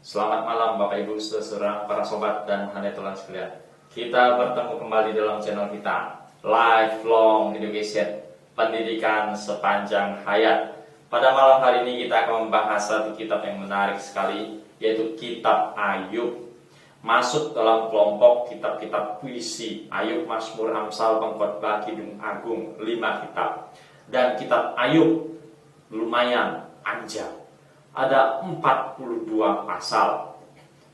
Selamat malam Bapak Ibu saudara, para sobat dan hanetolan sekalian. Kita bertemu kembali dalam channel kita, Lifelong Education, pendidikan sepanjang hayat. Pada malam hari ini kita akan membahas satu kitab yang menarik sekali, yaitu kitab Ayub. Masuk dalam kelompok kitab-kitab puisi, Ayub, Mazmur, Amsal, Pengkhotbah, Kidung Agung, 5 kitab. Dan kitab Ayub lumayan panjang. Ada 42 pasal.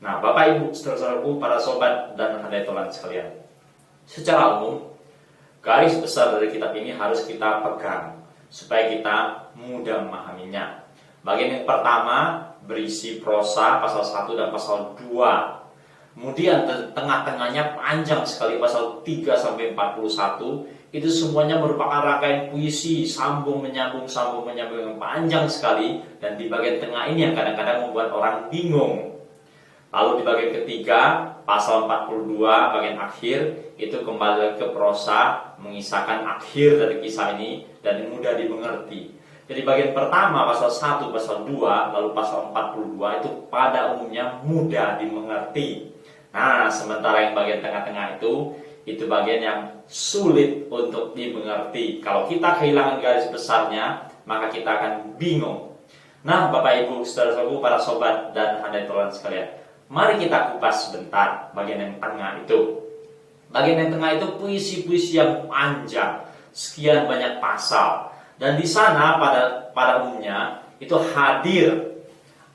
Nah, Bapak Ibu, saudara-saudaraku, para sobat dan hanetolan sekalian, secara umum, garis besar dari kitab ini harus kita pegang supaya kita mudah memahaminya. Bagian yang pertama berisi prosa pasal 1 dan pasal 2. Kemudian tengah-tengahnya panjang sekali pasal 3 sampai 41. Itu semuanya merupakan rangkaian puisi, sambung menyambung yang panjang sekali. Dan di bagian tengah ini yang kadang-kadang membuat orang bingung. Lalu di bagian ketiga, pasal 42 bagian akhir, itu kembali ke prosa, mengisahkan akhir dari kisah ini dan mudah dimengerti. Jadi bagian pertama, pasal 1, pasal 2, lalu pasal 42 itu pada umumnya mudah dimengerti. Nah, sementara yang bagian tengah-tengah itu bagian yang sulit untuk dimengerti. Kalau kita kehilangan garis besarnya, maka kita akan bingung. Nah, Bapak Ibu, saudara-saudaraku, para sobat dan hanetolan sekalian, mari kita kupas sebentar bagian yang tengah itu. Bagian yang tengah itu puisi-puisi yang panjang, sekian banyak pasal. Dan di sana pada umumnya itu hadir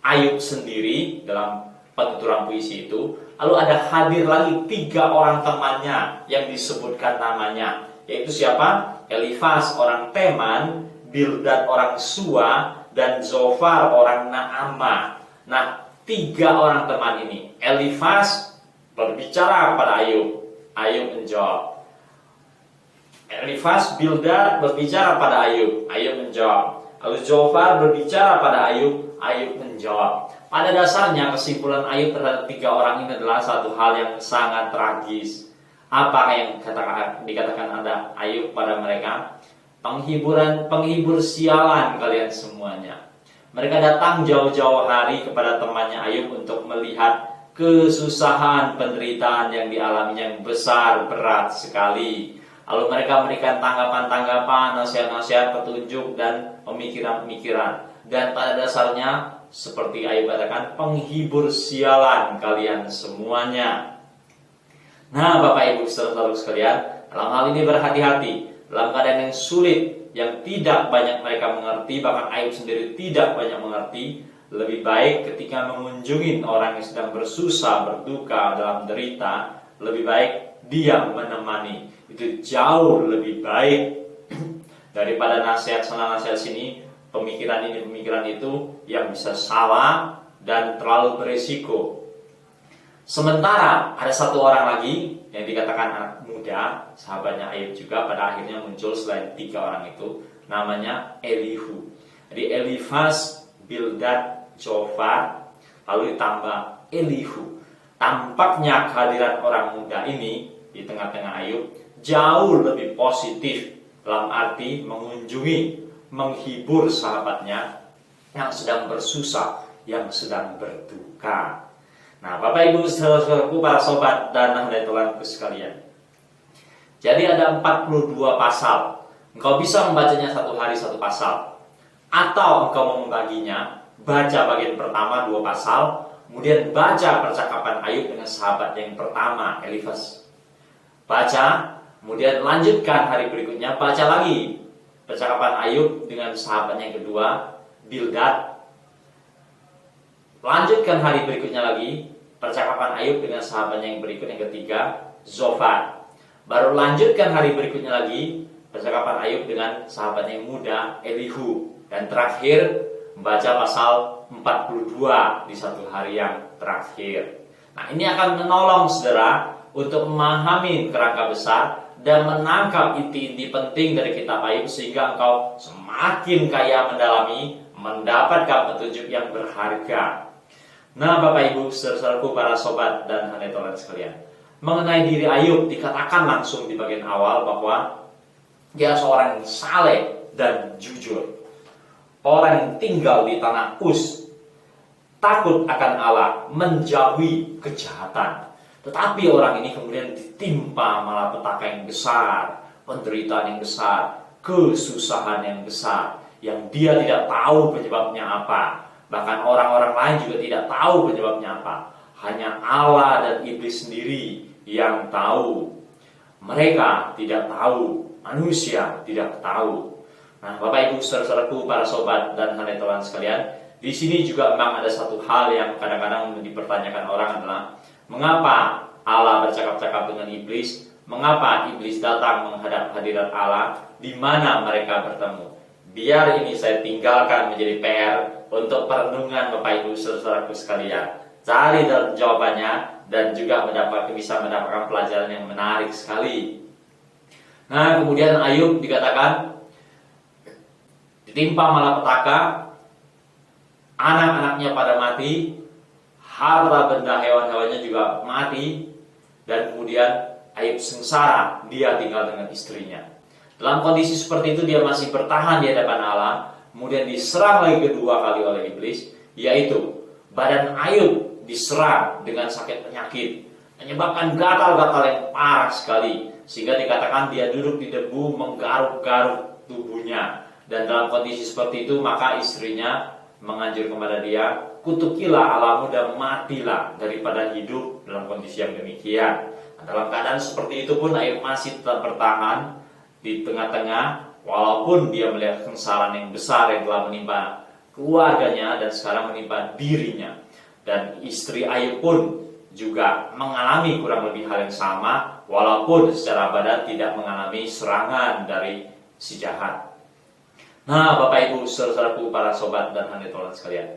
Ayub sendiri dalam penuturan puisi itu. Lalu ada hadir lagi 3 orang temannya yang disebutkan namanya, yaitu siapa? Elifas orang Teman, Bildad orang Sua, dan Zofar orang Naamah. Nah, 3 orang teman ini, Elifas berbicara kepada Ayub, Ayub menjawab. Elifas, Bildad berbicara pada Ayub, Ayub menjawab. Lalu Zofar berbicara pada Ayub, Ayub menjawab. Pada dasarnya kesimpulan Ayub terhadap 3 orang ini adalah satu hal yang sangat tragis. Apa yang dikatakan ada Ayub pada mereka? Penghibur sialan kalian semuanya. Mereka datang jauh-jauh hari kepada temannya Ayub untuk melihat kesusahan, penderitaan yang dialaminya yang besar, berat sekali. Lalu mereka memberikan tanggapan-tanggapan, nasihat-nasihat, petunjuk, dan pemikiran-pemikiran. Dan pada dasarnya, seperti Ayub katakan, penghibur sialan kalian semuanya. Nah, Bapak Ibu saudara-saudara sekalian, dalam hal ini berhati-hati. Dalam keadaan yang sulit, yang tidak banyak mereka mengerti, bahkan Ayub sendiri tidak banyak mengerti, lebih baik ketika mengunjungi orang yang sedang bersusah, berduka, dalam derita, lebih baik dia menemani. Itu jauh lebih baik daripada nasihat sana nasihat sini, pemikiran ini pemikiran itu yang bisa salah dan terlalu beresiko. Sementara ada satu orang lagi yang dikatakan anak muda, sahabatnya Ayub juga, pada akhirnya muncul selain 3 orang itu, namanya Elihu. Jadi Elifas, Bildad, Zofar, lalu ditambah Elihu. Tampaknya kehadiran orang muda ini di tengah-tengah Ayub jauh lebih positif, dalam arti mengunjungi, menghibur sahabatnya yang sedang bersusah, yang sedang berduka. Nah, Bapak Ibu saudara-saudaraku, para sobat dan hanetolanku sekalian, jadi ada 42 pasal. Engkau bisa membacanya satu hari satu pasal, atau engkau mau membaginya, baca bagian pertama 2 pasal, kemudian baca percakapan Ayub dengan sahabat yang pertama, Elifas. Baca, kemudian lanjutkan hari berikutnya, baca lagi percakapan Ayub dengan sahabatnya yang kedua, Bildad. Lanjutkan hari berikutnya lagi, percakapan Ayub dengan sahabatnya yang berikut yang ketiga, Zofar. Baru lanjutkan hari berikutnya lagi, percakapan Ayub dengan sahabatnya yang muda, Elihu. Dan terakhir, membaca pasal 42 di satu hari yang terakhir. Nah, ini akan menolong saudara untuk memahami kerangka besar dan menangkap inti-inti penting dari kitab Ayub, sehingga engkau semakin kaya mendalami, mendapatkan petunjuk yang berharga. Nah, Bapak Ibu saudara-saudaraku, para sobat dan hanetolan sekalian, mengenai diri Ayub dikatakan langsung di bagian awal bahwa dia seorang yang saleh dan jujur, orang yang tinggal di tanah Uz, takut akan Allah, menjauhi kejahatan. Tetapi orang ini kemudian ditimpa malapetaka yang besar, penderitaan yang besar, kesusahan yang besar, yang dia tidak tahu penyebabnya apa. Bahkan orang-orang lain juga tidak tahu penyebabnya apa. Hanya Allah dan iblis sendiri yang tahu. Mereka tidak tahu, manusia tidak tahu. Nah, Bapak Ibu saudara-saudaraku, para sobat dan hadirin Tuhan sekalian, di sini juga memang ada satu hal yang kadang-kadang dipertanyakan orang adalah mengapa Allah bercakap-cakap dengan iblis? Mengapa iblis datang menghadap hadirat Allah? Di mana mereka bertemu? Biar ini saya tinggalkan menjadi PR untuk perenungan Bapak Ibu saudara-saudaraku sekalian. Cari jawabannya dan juga bisa mendapatkan pelajaran yang menarik sekali. Nah, kemudian Ayub dikatakan ditimpa malapetaka, anak-anaknya pada mati, harta benda hewan-hewannya juga mati, dan kemudian Ayub sengsara, dia tinggal dengan istrinya. Dalam kondisi seperti itu dia masih bertahan di hadapan Allah, kemudian diserang lagi kedua kali oleh iblis, yaitu badan Ayub diserang dengan sakit penyakit, menyebabkan gatal-gatal yang parah sekali, sehingga dikatakan dia duduk di debu menggaruk-garuk tubuhnya. Dan dalam kondisi seperti itu maka istrinya menganjur kepada dia, kutukilah Allahmu dan matilah daripada hidup dalam kondisi yang demikian. Nah, dalam keadaan seperti itu pun Ayub masih tetap bertahan di tengah-tengah, walaupun dia melihat kesengsaraan yang besar yang telah menimpa keluarganya dan sekarang menimpa dirinya. Dan istri Ayub pun juga mengalami kurang lebih hal yang sama, walaupun secara badan tidak mengalami serangan dari si jahat. Nah, Bapak Ibu saudaraku, para sobat dan hadirin Tuhan sekalian,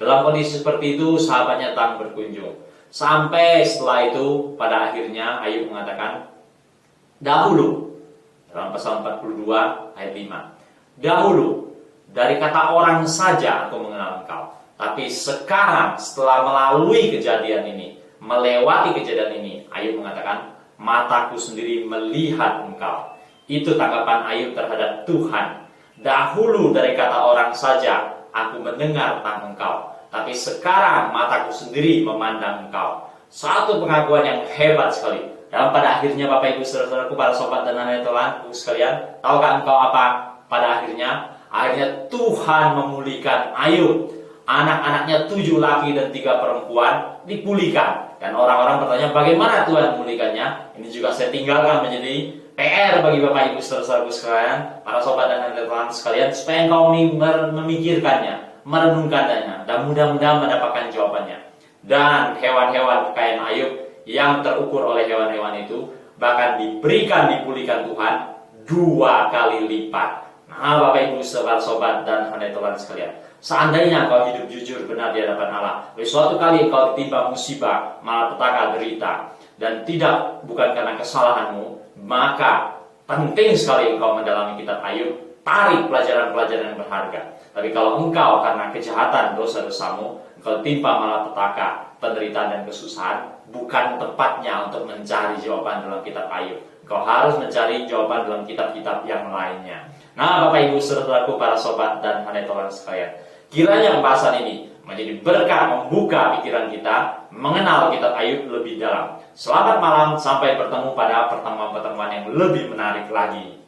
dalam kondisi seperti itu sahabatnya datang berkunjung. Sampai setelah itu pada akhirnya Ayub mengatakan, dahulu, dalam pasal 42 ayat 5, dahulu dari kata orang saja aku mengenal engkau, tapi sekarang setelah melalui kejadian ini, melewati kejadian ini, Ayub mengatakan, mataku sendiri melihat engkau. Itu tanggapan Ayub terhadap Tuhan. Dahulu dari kata orang saja aku mendengar tentang engkau, tapi sekarang mataku sendiri memandang engkau. Satu pengakuan yang hebat sekali. Dan pada akhirnya Bapak Ibu saudara-saudaraku, para sobat dan hadirin Tuhan sekalian, tahukah engkau apa pada akhirnya? Akhirnya Tuhan memulihkan Ayub. Anak-anaknya 7 laki dan 3 perempuan dipulihkan. Dan orang-orang bertanya, bagaimana Tuhan memulihkannya? Ini juga saya tinggalkan menjadi PR bagi Bapak Ibu saudara-saudaraku sekalian, para sobat dan hadirin Tuhan sekalian, supaya engkau memikirkannya, merenungkannya, dan mudah-mudahan mendapatkan jawabannya. Dan hewan-hewan kekayaan Ayub yang terukur oleh hewan-hewan itu bahkan dipulihkan Tuhan 2 kali lipat. Nah, Bapak Ibu sobat dan hadirin Tuhan sekalian, seandainya kau hidup jujur benar di hadapan Allah, suatu kali kau ditimpa musibah, malapetaka, derita, dan bukan karena kesalahanmu, maka penting sekali engkau mendalami kitab Ayub, tarik pelajaran-pelajaran yang berharga. Tapi kalau engkau karena kejahatan dosa-dosamu, engkau timpa malapetaka, penderitaan dan kesusahan, bukan tempatnya untuk mencari jawaban dalam kitab Ayub. Engkau harus mencari jawaban dalam kitab-kitab yang lainnya. Nah, Bapak Ibu saudaraku, para sobat dan hadirin Tuhan sekalian, kiranya pembahasan ini menjadi berkah, membuka pikiran kita, mengenal kitab Ayub lebih dalam. Selamat malam, sampai bertemu pada pertemuan-pertemuan yang lebih menarik lagi.